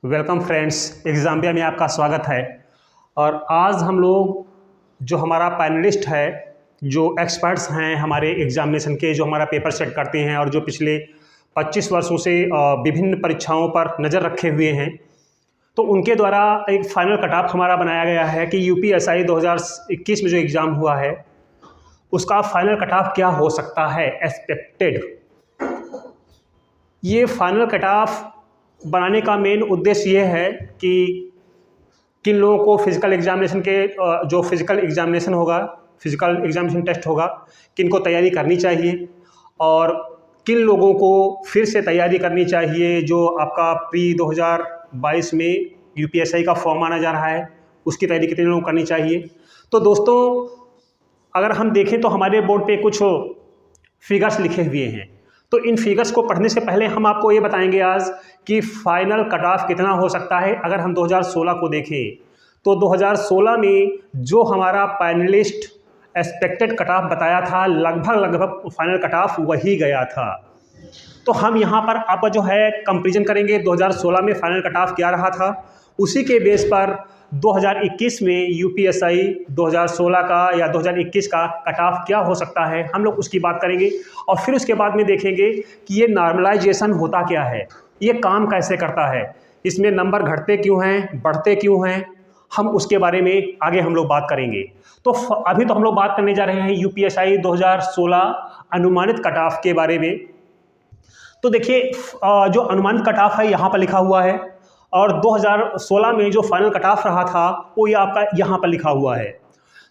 Welcome friends, एग्जाम्बिया में आपका स्वागत है। और आज हम लोग जो हमारा पैनलिस्ट है, जो एक्सपर्ट्स हैं हमारे एग्जामिनेशन के, जो हमारा पेपर सेट करते हैं और जो पिछले 25 वर्षों से विभिन्न परीक्षाओं पर नज़र रखे हुए हैं, तो उनके द्वारा एक फाइनल कट ऑफ हमारा बनाया गया है कि यूपीएसआई 2021 में जो एग्ज़ाम हुआ है उसका फाइनल कट ऑफ क्या हो सकता है एक्सपेक्टेड। ये फाइनल कट ऑफ बनाने का मेन उद्देश्य ये है कि किन लोगों को फिज़िकल एग्जामिनेशन के जो फिज़िकल एग्जामिनेशन होगा, फिज़िकल एग्जामिनेशन टेस्ट होगा, किन को तैयारी करनी चाहिए और किन लोगों को फिर से तैयारी करनी चाहिए। जो आपका प्री 2022 में यूपीएसआई का फॉर्म आना जा रहा है, उसकी तैयारी कितने लोगों को करनी चाहिए। तो दोस्तों, अगर हम देखें तो हमारे बोर्ड पे कुछ फिगर्स लिखे हुए हैं, तो इन फिगर्स को पढ़ने से पहले हम आपको ये बताएंगे आज कि फाइनल कट ऑफ कितना हो सकता है। अगर हम 2016 को देखें तो 2016 में जो हमारा पैनलिस्ट एक्सपेक्टेड कट ऑफ बताया था, लगभग फाइनल कट ऑफ वही गया था। तो हम यहाँ पर आपका जो है कंपैरिजन करेंगे 2016 में फाइनल कट ऑफ क्या रहा था, उसी के बेस पर 2021 में यूपीएसआई 2016 का या 2021 का कट ऑफ क्या हो सकता है, हम लोग उसकी बात करेंगे। और फिर उसके बाद में देखेंगे कि ये नॉर्मलाइजेशन होता क्या है, ये काम कैसे करता है, इसमें नंबर घटते क्यों हैं, बढ़ते क्यों हैं, हम उसके बारे में आगे हम लोग बात करेंगे। तो अभी तो हम लोग बात करने जा रहे हैं यूपीएसआई 2016 अनुमानित कट ऑफ के बारे में। तो देखिए, जो अनुमानित कट ऑफ है यहाँ पर लिखा हुआ है और 2016 में जो फाइनल कट ऑफ रहा था वो ये आपका यहाँ पर लिखा हुआ है।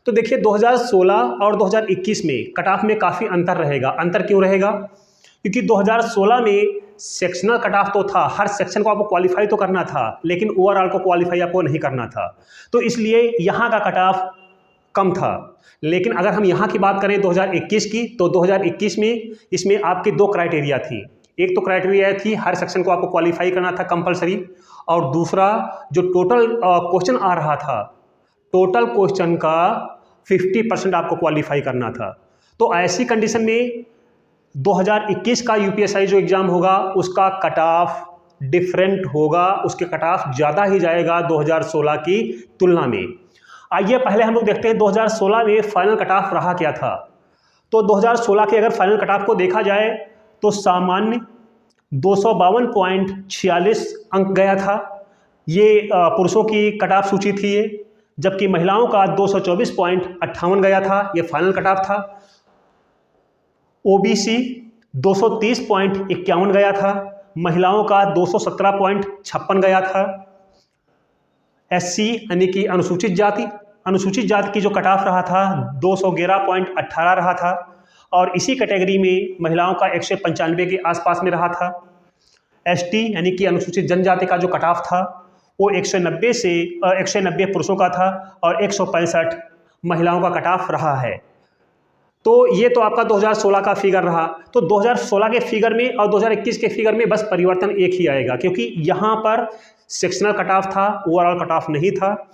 तो देखिए, 2016 और 2021 में कट ऑफ में काफ़ी अंतर रहेगा। अंतर क्यों रहेगा? क्योंकि 2016 में सेक्शनल कट ऑफ तो था, हर सेक्शन को आपको क्वालिफाई तो करना था, लेकिन ओवरऑल को क्वालिफाई आपको नहीं करना था, तो इसलिए यहाँ का कट ऑफ कम था। लेकिन अगर हम यहाँ की बात करें 2021 की, तो 2021 में इसमें आपकी दो क्राइटेरिया थी। एक तो क्राइटेरिया थी हर सेक्शन को आपको क्वालिफाई करना था कंपलसरी, और दूसरा जो टोटल क्वेश्चन आ रहा था, टोटल क्वेश्चन का 50% आपको क्वालिफाई करना था। तो ऐसी कंडीशन में 2021 का यूपीएसआई जो एग्ज़ाम होगा उसका कट ऑफ डिफरेंट होगा, उसके कट ऑफ ज़्यादा ही जाएगा 2016 की तुलना में। आइए पहले हम लोग देखते हैं 2016 में फाइनल कट ऑफ रहा क्या था। तो 2016 के अगर फाइनल कट ऑफ को देखा जाए तो सामान्य 252.46 अंक गया था, ये पुरुषों की कट ऑफ सूची थी ये, जबकि महिलाओं का 224.58 गया था, ये फाइनल कट ऑफ था। ओबीसी 230.51 गया था, महिलाओं का 217.56 गया था। एससी यानी कि अनुसूचित जाति की जो कट ऑफ रहा था 211.18 रहा था, और इसी कैटेगरी में महिलाओं का 195 के आसपास में रहा था। एसटी यानी कि अनुसूचित जनजाति का जो कट ऑफ था वो 190 पुरुषों का था और 165 महिलाओं का कट ऑफ रहा है। तो ये तो आपका 2016 का फिगर रहा। तो 2016 के फिगर में और 2021 के फिगर में बस परिवर्तन एक ही आएगा, क्योंकि यहाँ पर सेक्शनल कट ऑफ था, ओवरऑल कट ऑफ नहीं था।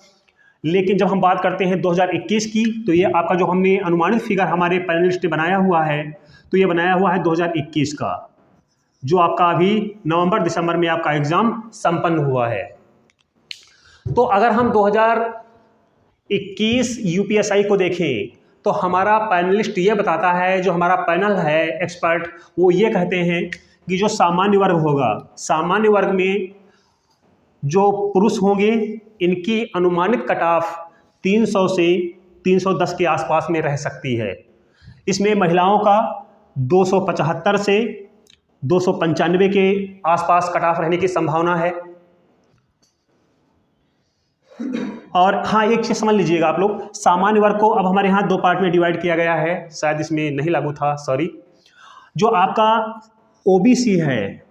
लेकिन जब हम बात करते हैं 2021 की, तो ये आपका जो हमने अनुमानित फिगर हमारे पैनलिस्ट ने बनाया हुआ है, तो ये बनाया हुआ है 2021 का, जो आपका अभी नवंबर दिसंबर में आपका एग्ज़ाम संपन्न हुआ है। तो अगर हम 2021 यूपीएसआई को देखें तो हमारा पैनलिस्ट ये बताता है, जो हमारा पैनल है एक्सपर्ट, वो ये कहते हैं कि जो सामान्य वर्ग होगा, सामान्य वर्ग में जो पुरुष होंगे इनकी अनुमानित कट ऑफ 300 से 310 के आसपास में रह सकती है। इसमें महिलाओं का 275 से 295 के आसपास कट ऑफ रहने की संभावना है। और हाँ, एक चीज़ समझ लीजिएगा आप लोग, सामान्य वर्ग को अब हमारे यहाँ दो पार्ट में डिवाइड किया गया है, शायद इसमें नहीं लागू था, सॉरी। जो आपका ओबीसी है,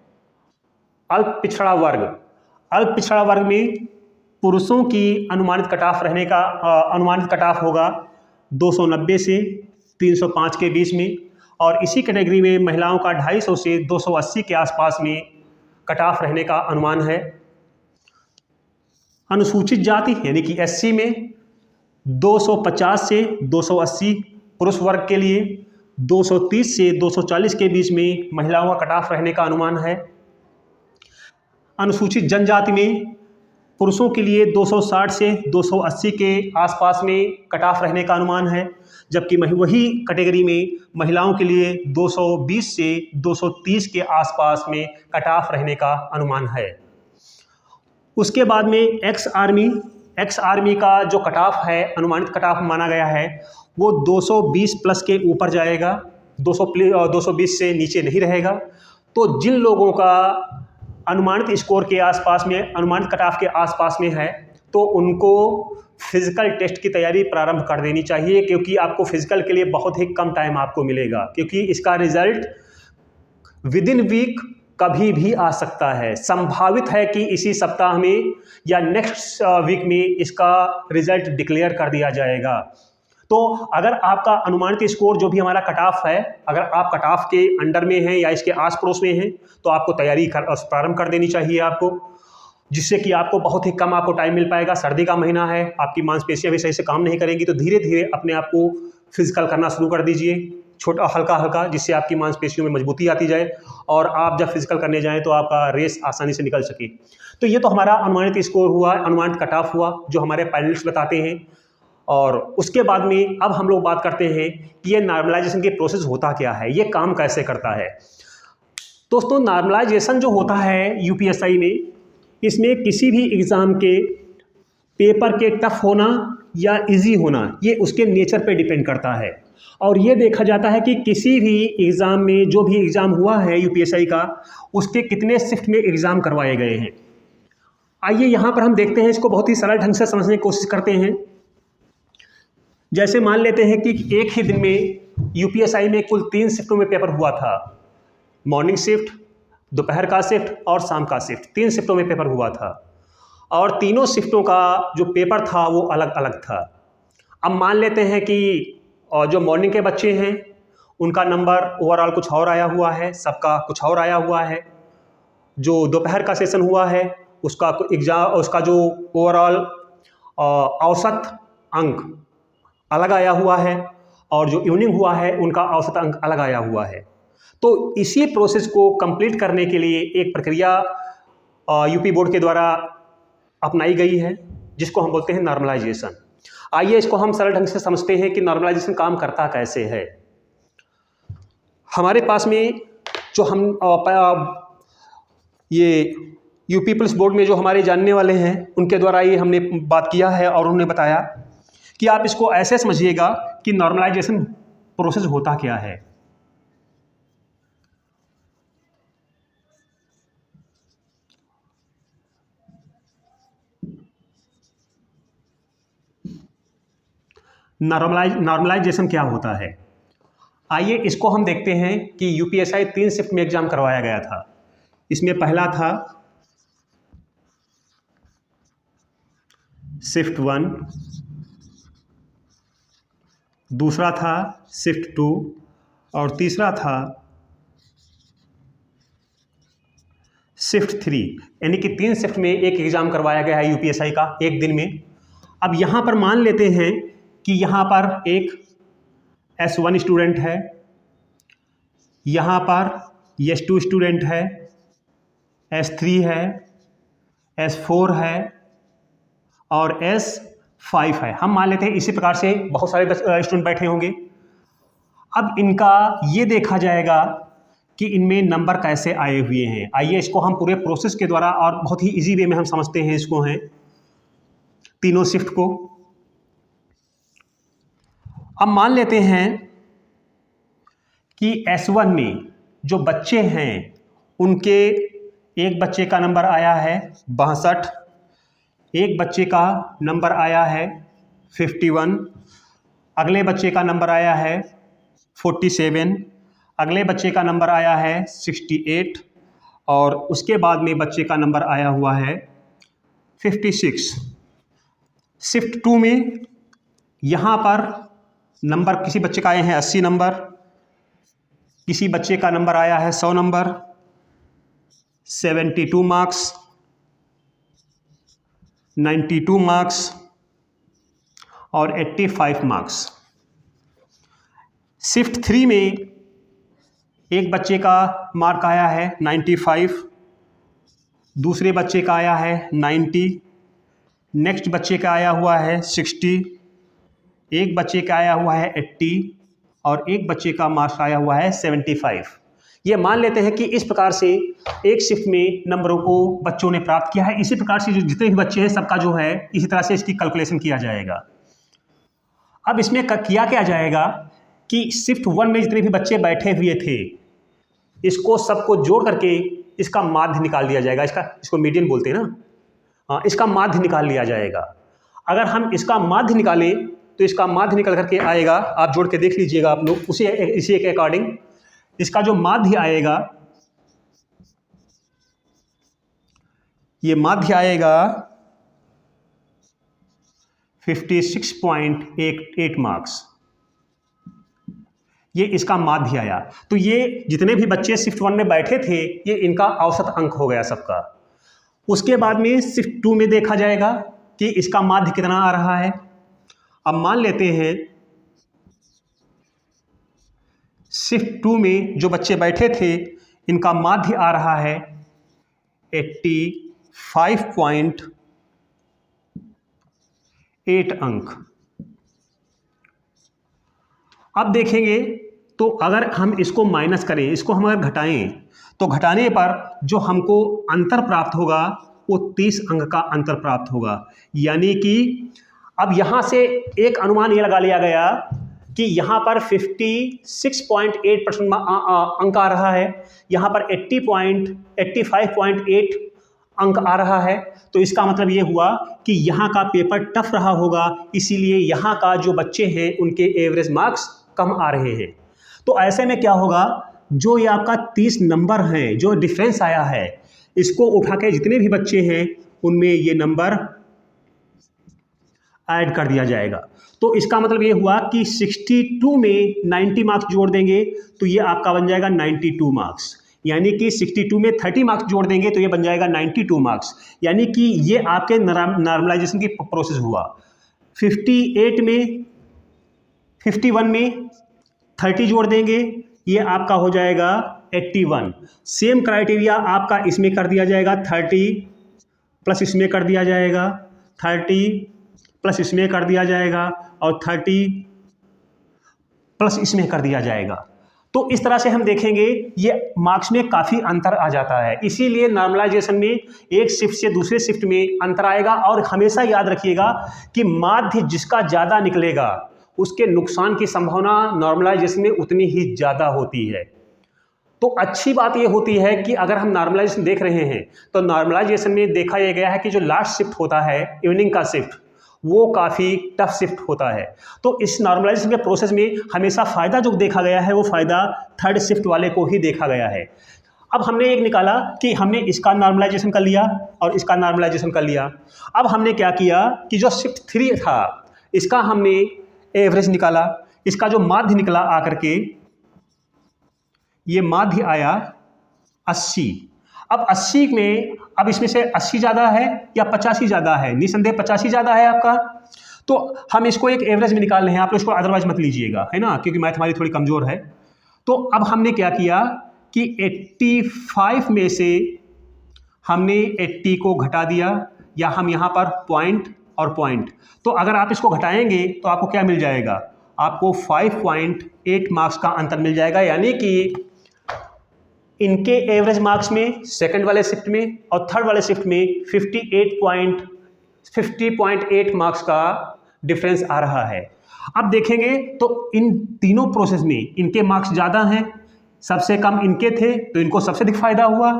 अल्प पिछड़ा वर्ग में पुरुषों की अनुमानित कट ऑफ रहने का अनुमानित कट ऑफ होगा 290 से 305 के बीच में, और इसी कैटेगरी में महिलाओं का 250 से 280 के आसपास में कट ऑफ रहने का अनुमान है। अनुसूचित जाति यानी कि एससी में 250 से 280 पुरुष वर्ग के लिए, 230 से 240 के बीच में महिलाओं का कट ऑफ रहने का अनुमान है। अनुसूचित जनजाति में पुरुषों के लिए 260 से 280 के आसपास में कट ऑफ रहने का अनुमान है, जबकि वही कैटेगरी में महिलाओं के लिए 220 से 230 के आसपास में कट ऑफ रहने का अनुमान है। उसके बाद में एक्स आर्मी का जो कट ऑफ है, अनुमानित कट ऑफ माना गया है, वो 220 प्लस के ऊपर जाएगा, 220 से नीचे नहीं रहेगा। तो जिन लोगों का अनुमानित स्कोर के आसपास में, अनुमानित कट ऑफ के आसपास में है, तो उनको फिज़िकल टेस्ट की तैयारी प्रारंभ कर देनी चाहिए, क्योंकि आपको फिज़िकल के लिए बहुत ही कम टाइम आपको मिलेगा, क्योंकि इसका रिज़ल्ट विद इन वीक कभी भी आ सकता है। संभावित है कि इसी सप्ताह में या नेक्स्ट वीक में इसका रिज़ल्ट डिक्लेयर कर दिया जाएगा। तो अगर आपका अनुमानित स्कोर जो भी हमारा कट ऑफ है, अगर आप कट ऑफ के अंडर में हैं या इसके आस पड़ोस में हैं, तो आपको तैयारी प्रारंभ कर देनी चाहिए आपको, जिससे कि आपको बहुत ही कम आपको टाइम मिल पाएगा। सर्दी का महीना है, आपकी मांसपेशियां भी सही से काम नहीं करेंगी, तो धीरे धीरे अपने आप को फिजिकल करना शुरू कर दीजिए, छोटा हल्का हल्का, जिससे आपकी मांसपेशियों में मजबूती आती जाए और आप जब फिजिकल करने जाएँ तो आपका रेस आसानी से निकल सके। तो ये तो हमारा अनुमानित स्कोर हुआ, अनुमानित कट ऑफ हुआ, जो हमारे पैनलिस्ट बताते हैं। और उसके बाद में अब हम लोग बात करते हैं कि ये नॉर्मलाइजेशन के प्रोसेस होता क्या है, ये काम कैसे करता है। दोस्तों, नॉर्मलाइजेशन जो होता है यूपीएसआई में, इसमें किसी भी एग्ज़ाम के पेपर के टफ होना या इजी होना, ये उसके नेचर पे डिपेंड करता है। और ये देखा जाता है कि किसी भी एग्ज़ाम में, जो भी एग्ज़ाम हुआ है यूपीएसआई का, उसके कितने शिफ्ट में एग्ज़ाम करवाए गए हैं। आइए यहाँ पर हम देखते हैं, इसको बहुत ही सरल ढंग से समझने की कोशिश करते हैं। जैसे मान लेते हैं कि एक ही दिन में यूपीएसआई में कुल 3 शिफ्टों में पेपर हुआ था। मॉर्निंग शिफ्ट, दोपहर का शिफ्ट और शाम का शिफ्ट, 3 शिफ्टों में पेपर हुआ था। और तीनों शिफ्टों का जो पेपर था वो अलग अलग था। अब मान लेते हैं कि जो मॉर्निंग के बच्चे हैं उनका नंबर ओवरऑल कुछ और आया हुआ है, सबका कुछ और आया हुआ है। जो दोपहर का सेशन हुआ है उसका जो ओवरऑल औसत अंक अलग आया हुआ है, और जो इवनिंग हुआ है उनका औसत अंक अलग आया हुआ है। तो इसी प्रोसेस को कंप्लीट करने के लिए एक प्रक्रिया यूपी बोर्ड के द्वारा अपनाई गई है, जिसको हम बोलते हैं नॉर्मलाइजेशन। आइए इसको हम सरल ढंग से समझते हैं कि नॉर्मलाइजेशन काम करता कैसे है। हमारे पास में जो हम ये यूपी पुलिस बोर्ड में जो हमारे जानने वाले हैं, उनके द्वारा ये हमने बात किया है और उन्होंने बताया कि आप इसको ऐसे समझिएगा कि नॉर्मलाइजेशन प्रोसेस होता क्या है। नॉर्मलाइजेशन क्या होता है, आइए इसको हम देखते हैं कि यूपीएसआई 3 शिफ्ट में एग्जाम करवाया गया था। इसमें पहला था शिफ्ट 1, दूसरा था शिफ्ट 2 और तीसरा था शिफ्ट 3। यानी कि 3 शिफ्ट में एक एग्ज़ाम करवाया गया है यूपीएसआई का एक दिन में। अब यहाँ पर मान लेते हैं कि यहाँ पर एक S1 स्टूडेंट है, यहाँ पर S2 स्टूडेंट है, S3 है, S4 है और S5 है। हम मान लेते हैं इसी प्रकार से बहुत सारे स्टूडेंट बैठे होंगे। अब इनका ये देखा जाएगा कि इनमें नंबर कैसे आए हुए हैं। आइए इसको हम पूरे प्रोसेस के द्वारा और बहुत ही इजी वे में हम समझते हैं इसको हैं तीनों शिफ्ट को। अब मान लेते हैं कि S1 में जो बच्चे हैं उनके एक बच्चे का नंबर आया है 62, एक बच्चे का नंबर आया है 51, अगले बच्चे का नंबर आया है 47, अगले बच्चे का नंबर आया है 68 और उसके बाद में बच्चे का नंबर आया हुआ है 56। शिफ्ट 2 में यहाँ पर नंबर किसी बच्चे का आए हैं 80 नंबर, किसी बच्चे का नंबर आया है 100 नंबर, 72 मार्क्स, 92 मार्क्स और 85 मार्क्स। शिफ्ट 3 में एक बच्चे का मार्क आया है 95, दूसरे बच्चे का आया है 90, नेक्स्ट बच्चे का आया हुआ है 60, एक बच्चे का आया हुआ है 80 और एक बच्चे का मार्क्स आया हुआ है 75। ये मान लेते हैं कि इस प्रकार से एक शिफ्ट में नंबरों को बच्चों ने प्राप्त किया है। इसी प्रकार से जो जितने भी बच्चे हैं सबका जो है इसी तरह से इसकी कैलकुलेशन किया जाएगा। अब इसमें किया क्या जाएगा कि शिफ्ट 1 में जितने भी बच्चे बैठे हुए थे इसको सबको जोड़ करके इसका माध्य निकाल दिया जाएगा। इसको मीडियन बोलते हैं ना, हाँ, इसका माध्य निकाल लिया जाएगा। अगर हम इसका माध्य निकालें तो इसका माध्य निकल करके आएगा, आप जोड़ के देख लीजिएगा आप लोग, इसी के अकॉर्डिंग इसका जो माध्य आएगा, ये माध्य आएगा 56.88 मार्क्स। ये इसका माध्य आया। तो ये जितने भी बच्चे शिफ्ट 1 में बैठे थे ये इनका औसत अंक हो गया सबका। उसके बाद में शिफ्ट 2 में देखा जाएगा कि इसका माध्य कितना आ रहा है। अब मान लेते हैं शिफ्ट 2 में जो बच्चे बैठे थे इनका माध्य आ रहा है 85.8 अंक। अब देखेंगे तो अगर हम इसको माइनस करें, इसको हम अगर घटाएं तो घटाने पर जो हमको अंतर प्राप्त होगा वो 30 अंक का अंतर प्राप्त होगा। यानी कि अब यहाँ से एक अनुमान ये लगा लिया गया कि यहाँ पर 56.8% अंक आ रहा है, यहाँ पर 85.8 अंक आ रहा है। तो इसका मतलब ये हुआ कि यहाँ का पेपर टफ रहा होगा, इसीलिए यहाँ का जो बच्चे हैं उनके एवरेज मार्क्स कम आ रहे हैं। तो ऐसे में क्या होगा, जो ये आपका 30 नंबर हैं जो डिफरेंस आया है इसको उठा के जितने भी बच्चे हैं उनमें ये नंबर ऐड कर दिया जाएगा। तो इसका मतलब ये हुआ कि 62 में 90 मार्क्स जोड़ देंगे तो ये आपका बन जाएगा 92 मार्क्स। यानी कि 62 में 30 मार्क्स जोड़ देंगे तो ये बन जाएगा 92 मार्क्स। यानी कि ये आपके नॉर्मलाइजेशन की प्रोसेस हुआ। 51 में 30 जोड़ देंगे, ये आपका हो जाएगा 81। सेम क्राइटेरिया आपका इसमें कर दिया जाएगा, 30 प्लस इसमें कर दिया जाएगा, 30 प्लस इसमें कर दिया जाएगा और 30 प्लस इसमें कर दिया जाएगा। तो इस तरह से हम देखेंगे ये मार्क्स में काफ़ी अंतर आ जाता है। इसीलिए नॉर्मलाइजेशन में एक शिफ्ट से दूसरे शिफ्ट में अंतर आएगा। और हमेशा याद रखिएगा कि माध्य जिसका ज़्यादा निकलेगा उसके नुकसान की संभावना नॉर्मलाइजेशन में उतनी ही ज़्यादा होती है। तो अच्छी बात ये होती है कि अगर हम नॉर्मलाइजेशन देख रहे हैं तो नॉर्मलाइजेशन में देखा यह गया है कि जो लास्ट शिफ्ट होता है इवनिंग का शिफ्ट वो काफ़ी टफ शिफ्ट होता है। तो इस नॉर्मलाइजेशन के प्रोसेस में हमेशा फ़ायदा जो देखा गया है वो फ़ायदा थर्ड शिफ्ट वाले को ही देखा गया है। अब हमने एक निकाला कि हमने इसका नॉर्मलाइजेशन कर लिया और इसका नॉर्मलाइजेशन कर लिया। अब हमने क्या किया कि जो शिफ्ट 3 था इसका हमने एवरेज निकाला, इसका जो माध्य निकला आकर के ये माध्य आया 80। अब 80 में अब इसमें से 80 ज़्यादा है या 85 ज़्यादा है? निसंदेह 85 ज़्यादा है आपका। तो हम इसको एक एवरेज में निकाल रहे हैं, आप लोग इसको अदरवाइज मत लीजिएगा, है ना, क्योंकि मैथ हमारी थोड़ी कमज़ोर है। तो अब हमने क्या किया कि 85 में से हमने 80 को घटा दिया, या हम यहाँ पर पॉइंट और पॉइंट, तो अगर आप इसको घटाएंगे तो आपको क्या मिल जाएगा, आपको 5.8 मार्क्स का अंतर मिल जाएगा। यानी कि इनके एवरेज मार्क्स में सेकंड वाले शिफ्ट में और थर्ड वाले शिफ्ट में 50.8 मार्क्स का डिफरेंस आ रहा है। अब देखेंगे तो इन तीनों प्रोसेस में इनके मार्क्स ज़्यादा हैं, सबसे कम इनके थे तो इनको सबसे अधिक फायदा हुआ।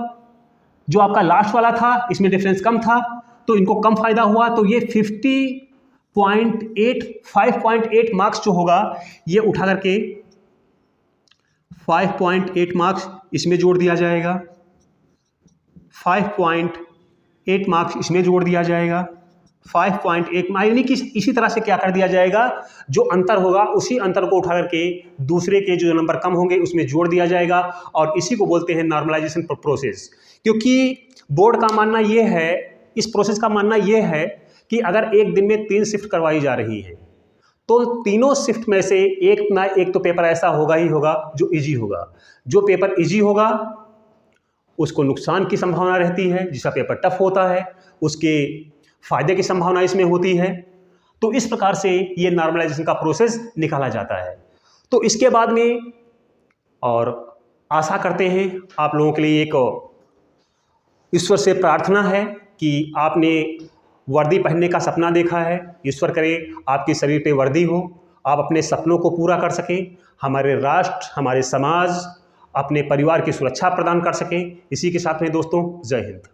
जो आपका लास्ट वाला था इसमें डिफरेंस कम था तो इनको कम फायदा हुआ। तो ये 5.8 मार्क्स जो होगा ये उठा करके 5.8 मार्क्स इसमें जोड़ दिया जाएगा, 5.8 मार्क्स इसमें जोड़ दिया जाएगा, 5.8 यानी कि इसी तरह से क्या कर दिया जाएगा, जो अंतर होगा उसी अंतर को उठा करके दूसरे के जो नंबर कम होंगे उसमें जोड़ दिया जाएगा। और इसी को बोलते हैं नॉर्मलाइजेशन प्रोसेस। क्योंकि बोर्ड का मानना ये है, इस प्रोसेस का मानना ये है कि अगर एक दिन में 3 शिफ्ट करवाई जा रही है तो तीनों शिफ्ट में से एक ना एक तो पेपर ऐसा होगा ही होगा जो इजी होगा। जो पेपर इजी होगा उसको नुकसान की संभावना रहती है, जिसका पेपर टफ होता है उसके फ़ायदे की संभावना इसमें होती है। तो इस प्रकार से ये नॉर्मलाइजेशन का प्रोसेस निकाला जाता है। तो इसके बाद में और आशा करते हैं आप लोगों के लिए एक ईश्वर से प्रार्थना है कि आपने वर्दी पहनने का सपना देखा है, ईश्वर करे आपके शरीर पे वर्दी हो, आप अपने सपनों को पूरा कर सकें, हमारे राष्ट्र, हमारे समाज, अपने परिवार की सुरक्षा प्रदान कर सकें। इसी के साथ में दोस्तों, जय हिंद।